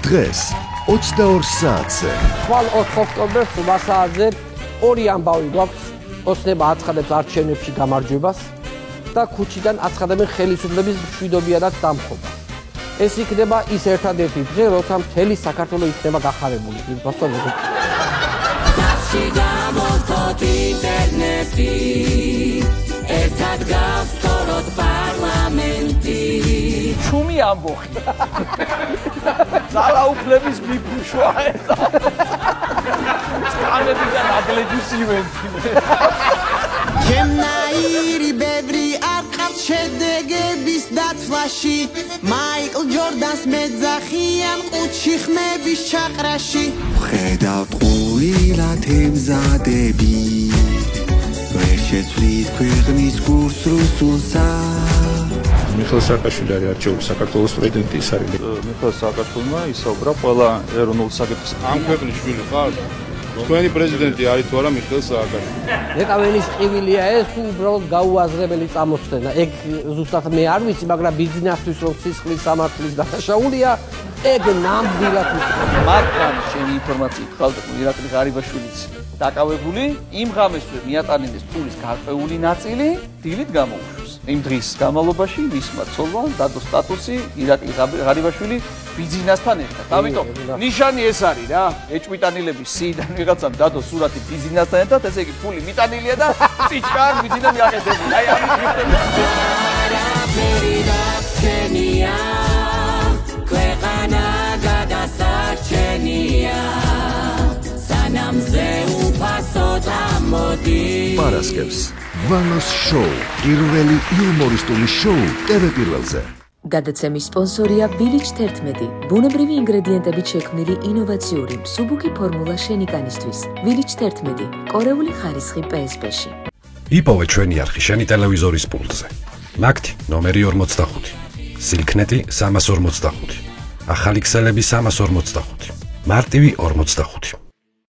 დღეს 22 საათზე. ხვალ 4 ოქტომბერს 8 საათზე ორი ამბავი გვაქვს. ოცნება აცხადებს არჩევნებში გამარჯვებას და ქუჩიდან აცხადებენ ხელისუფლების მშვიდობიანად დამხობას. ეს იქნება ის ერთადერთი დღე, როცა მთელი საქართველო იქნება გახარებული. ინტერნეტი ერთად გავსწოროთ პარლამენტი ჩუმი ამბოხი ძალაუფლების მიფუშვა ეს სკამებიდან აგლეჯუსიმენტი ჩემნაირი ბევრი არ ყავს შედეგების დათვლაში მაიკლ ჯორდანს მეძახიან ყუთში ხმების ჩაყრაში ხედავთ ყვილად ემზადები ვერ შეცვლით ქვეყნის კურსს რუსულსა მიხეილ სააკაშვილი არის არჩეული საქართველოს პრეზიდენტი ის არის მიხეილ სააკაშვილმა ისაუბრა ყველა ეროვნულ საკითხს ამ ქვეყნის შვილი ხარ თქვენი პრეზიდენტი არის თუ არა მიხეილ სააკაშვილი ეკავენის ყივილია ეს თუ უბრალოდ გაუაზრებელი წამოსწენა ეგ ზუსტად მე არ ვიცი მაგრამ ბიზნესთვის რომ სისხლის სამართლის დაშაულია ეგ ნამდვილად მაგრამ შენი ინფორმაციით ხალხო ირაკლი ღარიბაშვილიც დაკავებული იმ ღამესვე მიატანეს ფულის გარკვეული ნაწილი დილით გამოუშვეს იმ დღის განმავლობაში მისმა ცოლმა დადო სტატუსი ირაკლი ღარიბაშვილი ბიზნესთან ერთად ამიტომ ნიშანი ეს არის რა ეჭვიტანილების სიიდან ვიღაცამ დადო სურათი ბიზნესთან ერთად ესე იგი ფული მიტანილია და წიჭკა არ ვიძინა მიაღწევი აი ამით ვიხდები ქვეყანა გადასარჩენია სანამზე უფასოდ ამოდი პარასკევს ვალოს შოუ პირველი იუმორისტული შოუ ტელეპირველზე გადაცემის სპონსორია Village 11 ბუნებრივი ინგრედიენტებით შექმნილი ინოვაციური მსუბუქი ფორმულა შენიკანისთვის Village 11 კორეული ხარისხი PSP-ში იპოვე ჩვენი არხი შენი ტელევიზორის პულტზე ნაკთი ნომერი 45 სილქნეტი 345 ახალი ქსელები 345 მარტივი 45